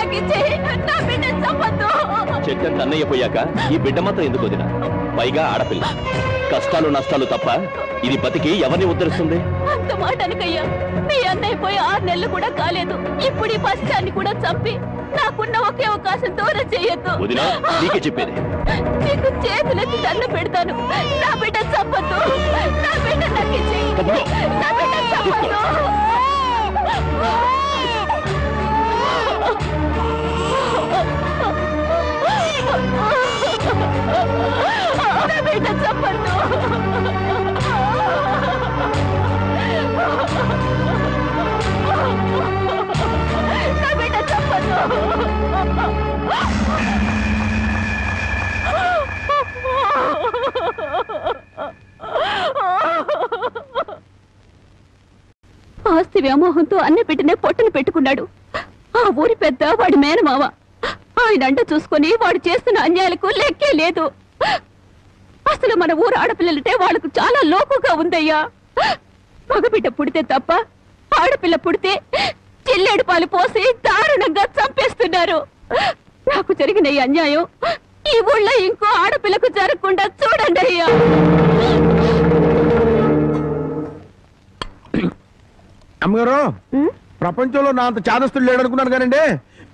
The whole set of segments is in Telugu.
నాకు ఇచ్చేయి, నా బిడ్డ చంపొద్దు. చెట్టంత అన్నయ్య పోయాక ఈ బిడ్డ మాత్రం ఎందుకు వదినా? పైగా ఆడపిల్ల, కష్టాలు నష్టాలు తప్ప ఇది బతికి ఎవరిని ఉద్ధరిస్తుంది? అంత మాట అనకయ్యా. మీ అన్నయ్య పోయి 6 నెలలు కూడా కాలేదు. ఇప్పుడు ఈ పసిచాన్ని కూడా చంపి నాకున్న ఒకే అవకాశం దూరం చేయొద్దు. వదినా, నీకే చెప్పేది. నీకు చేతులెత్తి దండం పెడతాను. నా బిడ్డ చంపొద్దు. నా బిడ్డ నాకు ఇచ్చేయి. నా బిడ్డ చంపొద్దు. నా బిడ్డ చంపొద్దు. నా బిడ్డ చంపొద్దు. ఆస్తి వ్యామోహంతో అన్న బిడ్డనే పొట్టను పెట్టుకున్నాడు. ఆ ఊరి పెద్ద వాడి మేనమావ. ఆయన అంట చూసుకుని వాడు చేస్తున్న అన్యాయాలకు లెక్కే లేదు. అసలు మన ఊరు ఆడపిల్లలంటే వాళ్ళకు చాలా లోకుగా ఉందయ్యా. మగబిడ్డ పుడితే తప్ప ఆడపిల్ల పుడితే చిల్లేడు పాలు పోసి దారుణంగా చంపేస్తున్నారు. నాకు జరిగిన ఈ అన్యాయం ఈ ఊళ్ళో ఇంకో ఆడపిల్లకు జరగకుండా చూడండి అయ్యా. అమ్మగారు, ప్రపంచంలో నా అంత చాదస్తులు లేడనుకున్నాను కానండి,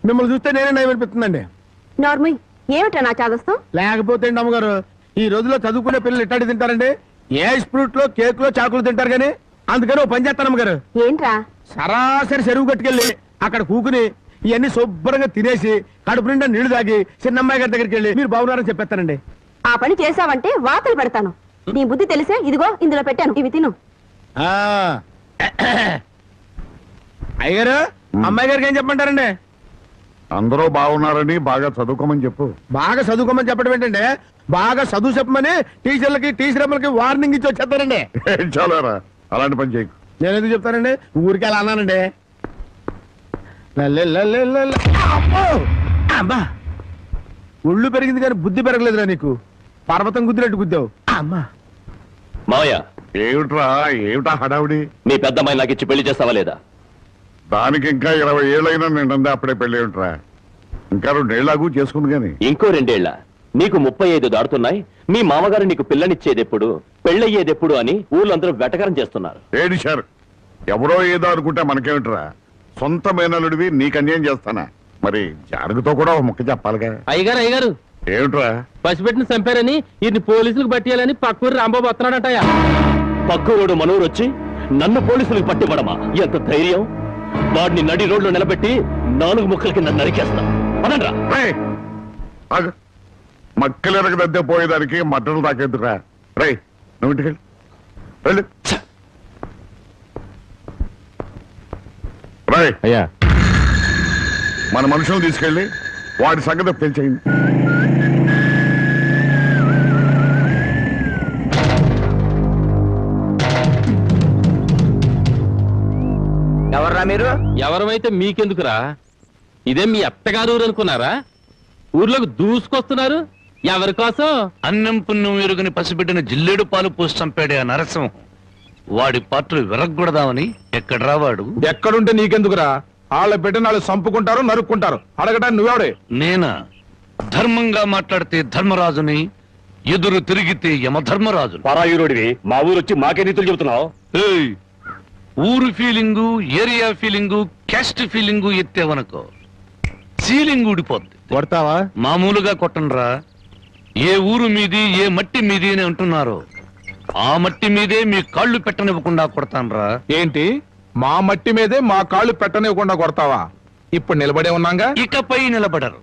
మిమ్మల్ని చూస్తే నేనే నయం అనిపిస్తుందండి. నార్మల్ ఏమిటా నా చాదస్తం? లేకపోతే అమ్మగారు, ఈ రోజుల్లో చదువుకునే పిల్లలు ఇట్టాడి తింటారండి. ఏ ఫ్రూట్ లో కేక్ లో చాకులు తింటారు కానీ, అందుకని ఓ పని చేస్తాను అమ్మగారు. ఏంట్రా? సరాసరి చెరువు కట్టుకెళ్ళి అక్కడ కూకుని ఇవన్నీ శుభ్రంగా తినేసి కడుపు నిండా నీళ్లు తాగి చిన్నమ్మాయి గారి దగ్గరికి వెళ్ళి మీరు బాగున్నారని చెప్పేస్తానండి. ఆ పని చేసావంటే వాతలు పెడతాను. నీ బుద్ధి తెలిసే ఇదిగో ఇందులో పెట్టాను, ఇవి తిను. అయ్యగారు, అమ్మాయి గారికి ఏం చెప్పమంటారండి? అందరూ బాగున్నారని బాగా చదువుకోమని చెప్పు. బాగా చదువుకోమని చెప్పడం ఏంటంటే, బాగా చదువు చెప్పమని టీచర్లకి టీచర్లకి వార్నింగ్ ఇచ్చి వచ్చేస్తారండి. చాలారా, అలాంటి పని చేయకు. నేను ఎందుకు చెప్తానండి, ఊరికి అలా అన్నానండి. అమ్మా, ఒళ్ళు పెరిగింది కానీ బుద్ధి పెరగలేదురా నీకు. పర్వతం గుద్దినట్టు గుద్దావు. అమ్మా మావయ్య, ఏమిటా హడావుడి? మీ పెద్దమ్మాయి నాకు ఇచ్చి పెళ్లి చేస్తావా లేదా? దానికి ఇంకా 20 ఏళ్ళైనా నిండందే అప్పుడే పెళ్లి ఏమిట్రా? ఇంకా 2 ఏళ్ళకు చేసుకుంది గాని. ఇంకో 2 ఏళ్ల? నీకు 35 దాడుతున్నాయి. మీ మామగారు నీకు పిల్లనిచ్చేదెప్పుడు, పెళ్ళయ్యేదెప్పుడు అని ఊళ్ళందరూ వెటకరం చేస్తున్నారు. ఏడిశారు. ఎవరో ఏదో అనుకుంటే మనకేమిట్రా? సొంత మేనలుడివి నీకు అన్యాయం చేస్తానా? మరి జారుగుతో కూడా ఒక ముక్క చెప్పాలిగా. అయ్యగారు ఏమిట్రా? పసిపెట్టిన చంపారని ఇది పోలీసులకు పట్టియాలని పక్కూరు రాంబాబు వస్తున్నాడటయా. పక్కూరోడు మనూరు వచ్చి నన్ను పోలీసులకు పట్టివ్వడమా? ఎంత ధైర్యం! వాడిని నడి రోడ్లో నిలబెట్టి 4 ముక్కల కింద నరికేస్తా. అనండ్రా. మక్కలెరగ దద్దే పోయేదానికి మట్టలు తాకేద్దురా. రై, నువ్వు ఇంటికెళ్ళి వెళ్ళు. రై అయ్యా, మన మనుషులను తీసుకెళ్ళి వాడి సంగతి పెంచేయండి. ఎవర్రా మీరు? ఎవరమైతే మీకెందుకురా? ఇదే మీ అత్తగారు ఊరు అనుకున్నారా? ఊర్లోకి దూసుకొస్తున్నారు. ఎవరి కోసం? అన్నం పుణ్యం ఎరుగని పసిబిడ్డని జిల్లేడు పాలు పోసి చంపాడే ఆ నరసింహం. వాడి పాత్రలు విరగ్గొడదామని ఎక్కడ రావాడు? ఎక్కడుంటే నీకెందుకురా? వాళ్ళ బిడ్డ నాళ్ళు చంపుకుంటారు, నరుక్కుంటారు. అడగడానికి నువ్వెవడే? నేనా? ధర్మంగా మాట్లాడితే ధర్మరాజుని, ఎదురు తిరిగితే యమధర్మరాజు. పరాయురుడివి మా ఊరు వచ్చి మాకే నీతులు చెబుతున్నావు. ఊరు feeling, area feeling, caste feeling ఎత్తేవనుకో సీలింగ్ ఊడిపోద్ది. కొడతావా? మామూలుగా కొట్టనరా. ఏ ఊరు మీది, ఏ మట్టి మీది అని అంటున్నారో ఆ మట్టి మీదే మీ కాళ్ళు పెట్టనివ్వకుండా కొడతానరా. ఏంటి, మా మట్టి మీదే మా కాళ్ళు పెట్టనివ్వకుండా కొడతావా? ఇప్పుడు నిలబడే ఉన్నాగా, ఇకపై నిలబడరు.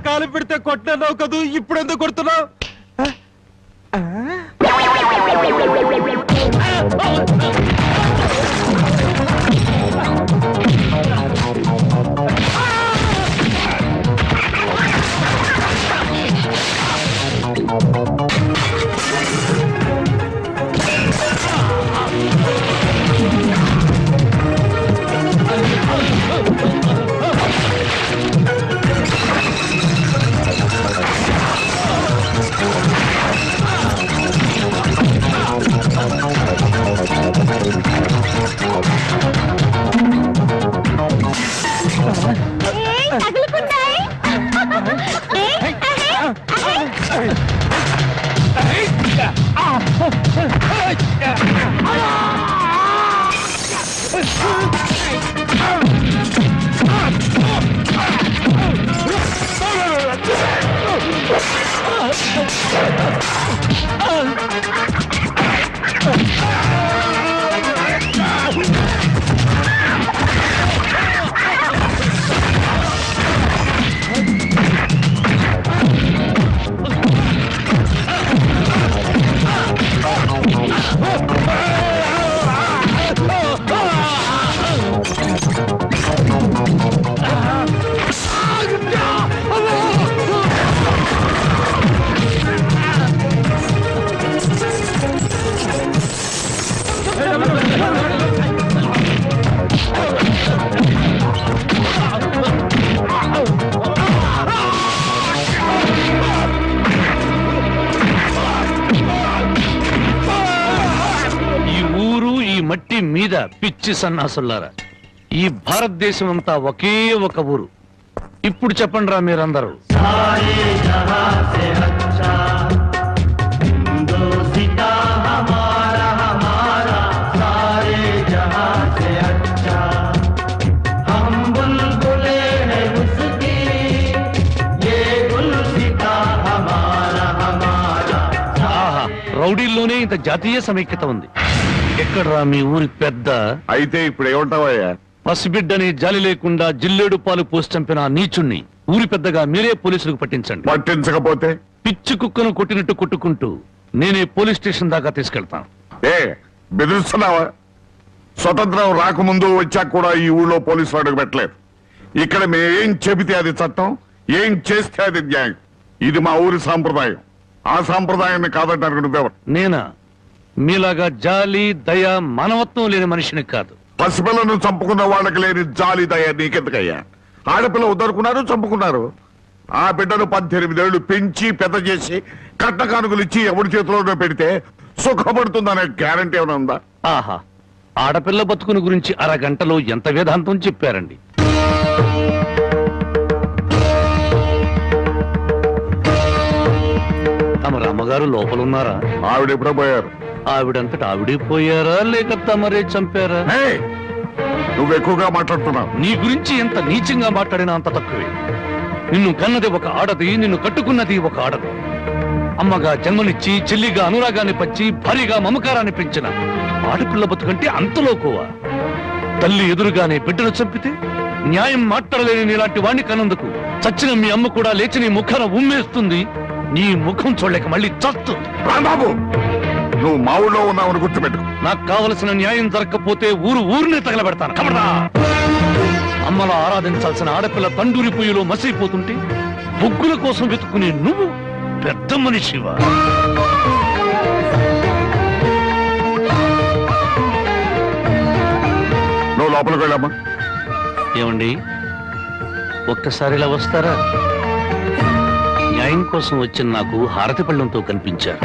కాలు పెడితే కొట్టినావు కదూ, ఇప్పుడు ఎందుకు కొడుతున్నావు? మట్టి మీద పిచ్చి సన్నాసులారా, ఈ భారతదేశం అంతా ఒకే ఒక ఊరు. ఇప్పుడు చెప్పండి రా మీరందరూ. రౌడీల్లోనే ఇంత జాతీయ సమైక్యత ఉంది. ఎక్కడ్రా మీ ఊరి పెద్ద? అయితే ఇప్పుడు ఏమంటావయ్యా? పసిబిడ్డని జాలి లేకుండా జిల్లేడు పాలు పోసి చంపిన నీచుణ్ణి ఊరి పెద్దగా మీరే పోలీసులకు పట్టించండి. పట్టించకపోతే పిచ్చి కుక్కను కొట్టినట్టు కొట్టుకుంటూ నేనే పోలీస్ స్టేషన్ దాకా తీసుకెళ్తాను. బెదిరిస్తున్నావా? స్వతంత్రం రాకముందు వచ్చాక కూడా ఈ ఊళ్ళో పోలీసులు అడుగు పెట్టలేదు. ఇక్కడ మేమేం చెబితే అది చట్టం, ఏం చేస్తే అది న్యాయం. ఇది మా ఊరి సాంప్రదాయం. ఆ సాంప్రదాయాన్ని కాదంటారు నువ్వెవరు? నేనా? మీలాగా జాలి దయ మానవత్వం లేని మనిషిని కాదు. పసిపిల్లను చంపుకున్న వాళ్ళకి లేని జాలి దయ నీకెందుకయ్యా? ఆడపిల్ల ఉద్దరుకున్నారు, చంపుకున్నారు. ఆ బిడ్డను 18 ఏళ్లు పెంచి పెద్ద చేసి కట్ట కానుకలు ఇచ్చి ఎవరి చేతిలోనో పెడితే సుఖపడుతుందనే గ్యారంటీ ఏమైనా ఉందా? ఆహా, ఆడపిల్ల బతుకుని గురించి అరగంటలో ఎంత వేదాంతం చెప్పారండి. తమ రామగారు లోపలున్నారా? ఆవిడ ఎప్పుడో పోయారు. ఆవిడంతటా ఆవిడే పోయారా లేక తమరే చంపారా? నువ్వు ఎక్కువగా మాట్లాడుతున్నావు. నీ గురించి ఎంత నీచంగా మాట్లాడినా అంత తక్కువే. నిన్ను కన్నది ఒక ఆడది, నిన్ను కట్టుకున్నది ఒక ఆడది. అమ్మగా జన్మనిచ్చి, చెల్లిగా అనురాగాన్ని పంచి, భారీగా మమకారాన్ని పెంచిన ఆడపిల్ల బతుకంటే అంతలోకోవా? తల్లి ఎదురుగానే బిడ్డను చంపితే న్యాయం మాట్లాడలేని నీలాంటి వాణ్ణి కన్నందుకు చచ్చిన మీ అమ్మ కూడా లేచి నీ ముఖాన ఉమ్మేస్తుంది. నీ ముఖం చూడలేక మళ్ళీ చస్తుంది. రాంబాబు, నువ్వు మా ఊళ్ళో ఉన్నావని గుర్తుపెట్టు. నాకు కావలసిన న్యాయం జరగకపోతే ఊరినే తగలబెడతాను. కబడ్డా! అమ్మలా ఆరాధించాల్సిన ఆడపిల్ల తండూరి పొయ్యిలో మసిపోతుంటే బొగ్గుల కోసం వెతుక్కునే నువ్వు పెద్ద మనిషివా? నువ్వు లోపలికి వెళ్ళమ్మా. ఏమండి, ఒక్కసారి ఇలా వస్తారా? న్యాయం కోసం వచ్చిన నాకు హారతి పళ్ళంతో కనిపించారు.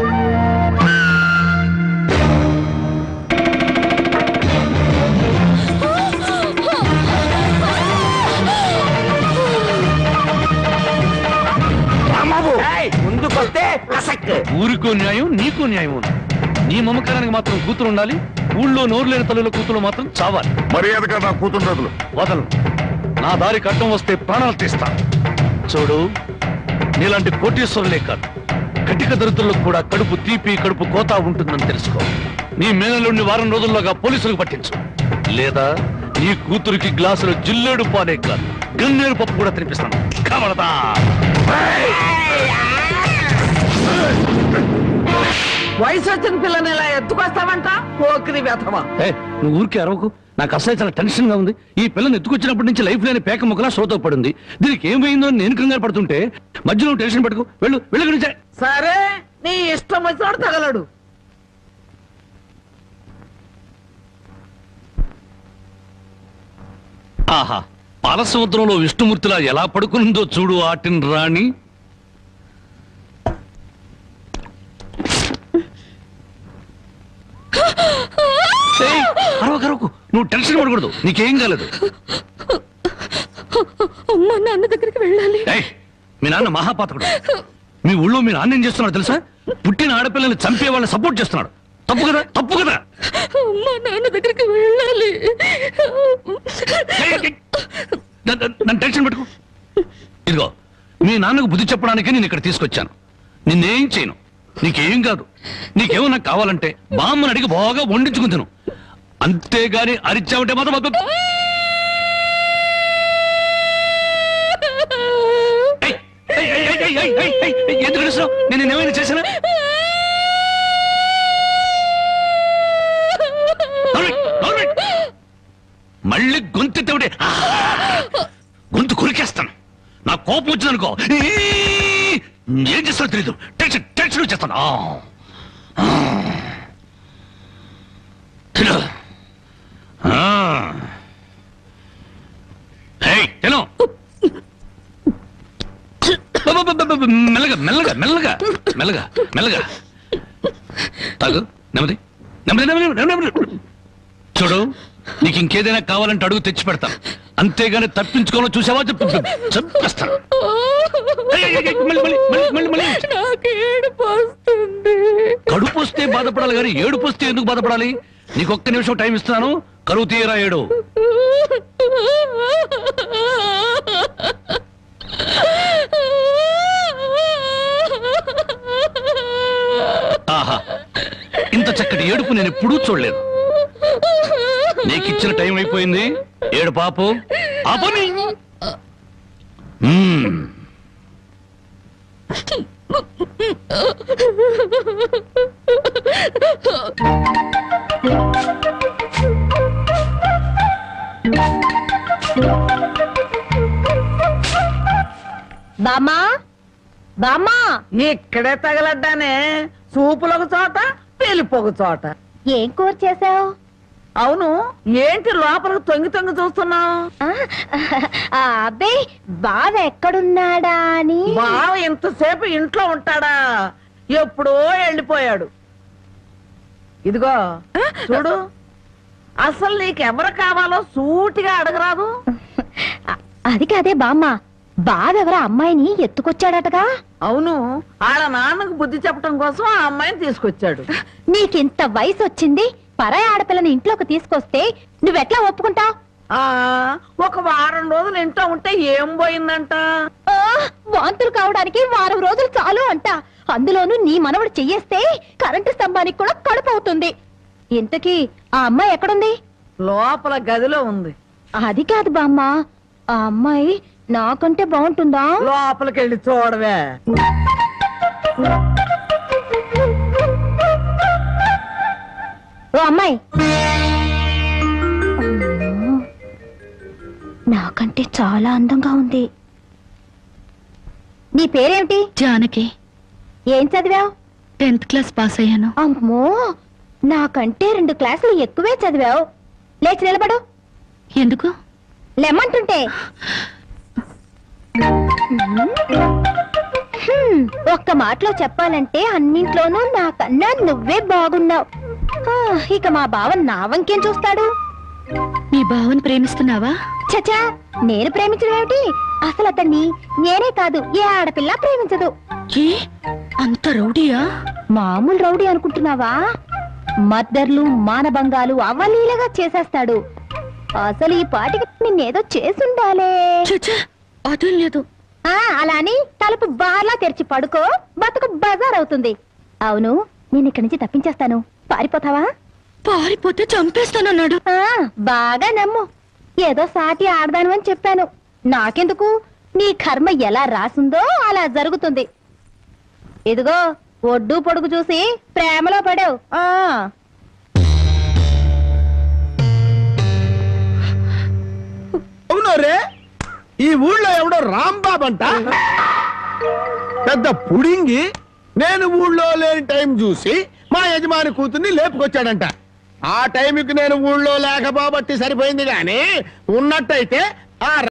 ఊరికో న్యాయం, నీకో న్యాయం ఉంది. నీ మమకారానికి మాత్రం కూతురు ఉండాలి, ఊళ్ళో నోరు లేని తల్లుల కూతురు మాత్రం చావాలి. మర్యాదగా నా కూతురు వదలు. నా దారి కట్టం వస్తే ప్రాణాలు తీస్తాను. చూడు, నీలాంటి కోటీశ్వరులే కాదు, కటిక దరిద్రులకు కూడా కడుపు తీపి, కడుపు కోత ఉంటుందని తెలుసుకో. నీ మేనలుండి వారం రోజుల్లోగా పోలీసులకు పట్టించు. లేదా నీ కూతురికి గ్లాసులో జిల్లేడు పాలే కాదు, గన్నేరు పప్పు కూడా తినిపిస్తాను. కవడదా! వయసు వచ్చిన పిల్లని ఇలా ఎత్తుకొస్తావంట? పోకిరి వ్యథమా. నువ్వు ఊరికి అరవకు. నాకు అసలు చాలా టెన్షన్ గా ఉంది. ఈ పిల్లని ఎత్తుకొచ్చినప్పటి నుంచి లైఫ్ లేని పేక ముక్కలా షోతో పడింది. దీనికి ఏమైందో నేను కంగారు పడుతుంటే మధ్యలో టెన్షన్ పెట్టుకు. వెళ్ళు. సరే, నీ ఇష్టం వచ్చినాడు తగలడు. ఆహా, పాలసముద్రంలో విష్ణుమూర్తిలా ఎలా పడుకుందో చూడు ఆటిన్ రాణి. అరవకు, నువ్వు టెన్షన్ పడకూడదు. నీకేం కాలేదు. మా నాన్న దగ్గరికి వెళ్ళాలి. మీ నాన్న మహాపాతకుడు. మీ ఊళ్ళో మీ నాన్న ఏం చేస్తున్నాడు తెలుసా? పుట్టిన ఆడపిల్లల్ని చంపే వాళ్ళని సపోర్ట్ చేస్తున్నాడు. తప్పు కదా? తప్పు కదా? మా నాన్న దగ్గరికి వెళ్ళాలి. నన్ను టెన్షన్ పెట్టుకో. ఇదిగో మీ నాన్నకు బుద్ధి చెప్పడానికి నేను ఇక్కడ తీసుకొచ్చాను. నిన్నేం చేయను. నీకేం కాదు. నీకేమన్నా కావాలంటే బామ్మని అడిగి బాగా వండించుకుని తిను. అంతేగాని అరిచావంటే మాత్రం ఎందుకు అరుస్తున్నావు? నేను ఏమైనా చేశానా? మళ్ళీ గొంతెత్తే గొంతు కురికేస్తాను. నా కోపం వచ్చిందనుకో ఏం చేస్తానో తెలీదు. టెన్షన్ టెన్షన్ వచ్చేస్తాను. తిను. మెల్లగా మెల్లగా మెల్లగా మెల్లగా మెల్లగా తాగు. నెమ్మది నెమ్మది నెమ్మది నెమ్మది. చూడు, నీకు ఇంకేదైనా కావాలంటే అడుగు తెచ్చి పెడతాను. అంతేగాని తప్పించుకోవాలో చూసావా చంపేస్తాను. కడుపు వస్తే బాధపడాలి కానీ ఏడుపు వస్తే ఎందుకు బాధపడాలి? నీకు ఒక్క నిమిషం టైం ఇస్తున్నాను. కరువు తీయరా ఏడు. ఆహా, ఇంత చక్కటి ఏడుపు నేను ఎప్పుడూ చూడలేదు. నీకిచ్చిన టైం అయిపోయింది. ఏడు పాపు ఆపని. బామ్మా బామ్మా, ఇక్కడే తగలడ్డానే. సూపులొక చోట, పెళ్లిపోక చోట. ఏం కూర చేసావు? అవును, ఏంటి లోపలికి తొంగి తొంగి చూస్తున్నావు? అబ్బే, బావ ఎక్కడున్నాడా అని. బావ ఇంతసేపు ఇంట్లో ఉంటాడా? ఎప్పుడో వెళ్ళిపోయాడు. ఇదిగో చూడు, అసలు నీకెవరు కావాలో సూటిగా అడగరాదు. అది కాదే బామ్మ, బావెవరో అమ్మాయిని ఎత్తుకొచ్చాడటగా. అవును, ఆడ నాన్నకు బుద్ధి చెప్పడం కోసం ఆ అమ్మాయిని తీసుకొచ్చాడు. నీకింత వయసు వచ్చింది, పరాయి ఆడపిల్లని ఇంట్లోకి తీసుకొస్తే నువ్వెట్లా ఒప్పుకుంటావు? ఒక వారం రోజులు ఇంట్లో ఉంటే ఏం పోయిందంట? వాంతులు కావడానికి వారం రోజులు చాలు అంట. అందులోనూ నీ మనవడు చెయ్యేస్తే కరెంటు స్తంభానికి కూడా కడుపు అవుతుంది. ఇంతకీ ఆ అమ్మాయి ఎక్కడుంది? లోపల గదిలో ఉంది. అది కాదు బామ్మ, ఆ అమ్మాయి నాకంటే బాగుంటుందా? లోపలికి వెళ్ళి చూడవే. ఓ అమ్మాయి, నాకంటే చాలా అందంగా ఉంది. నీ పేరేమిటి? జానకి. ఏం చదివావు? 10th క్లాస్ పాస్ అయ్యాను. అమ్మో, నాకంటే 2 క్లాసులు ఎక్కువే చదివావు. లేచి నిలబడు. ఎందుకు? లెమ్మంటుంటే. ఒక్క మాటలో చెప్పాలంటే అన్నింట్లోనూ నాకన్నా నువ్వే బాగున్నావు. ఇక మా బావ నా వంకేం చూస్తాడు? మీ బావని ప్రేమిస్తున్నావా? చచా, నేను ప్రేమించడం ఏమిటి? అసలు అతన్ని నేనే కాదు, ఏ ఆడపిల్ల ప్రేమించదు. ఏ అంత రౌడీయా? మామూలు రౌడీ అనుకుంటున్నావా? మద్దర్లు మానభంగాలు అవలీలగా చేసేస్తాడు. అసలు ఈ పాటికి నిన్నేదో చేసుండాలే. చచ్చా, అదేం లేదు. అలా అని తలుపు బార్లా తెరిచి పడుకో, బతుకు బజార్ అవుతుంది. అవును, నేను ఇక్కడి నుంచి తప్పించేస్తాను. పారిపోతావా? పారిపోతే చంపేస్తానన్నాడు. బాగా నమ్ము. ఏదో సాటి ఆడదాను అని చెప్పాను. నాకెందుకు? నీ కర్మ ఎలా రాసిందో అలా జరుగుతుంది. ఇదిగో, ఒడ్డు పొడుగు చూసి ప్రేమలో పడావు. అవునరే, ఈ ఊళ్ళో ఎవడో రాంబాబు అంట పెద్ద పుడింగి నేను ఊళ్ళో లేని టైం చూసి మా యజమాని కూతుర్ని లేపుకొచ్చాడంట. ఆ టైంకి నేను ఊళ్ళో లేకపోబట్టి సరిపోయింది గాని ఉన్నట్టయితే ఆ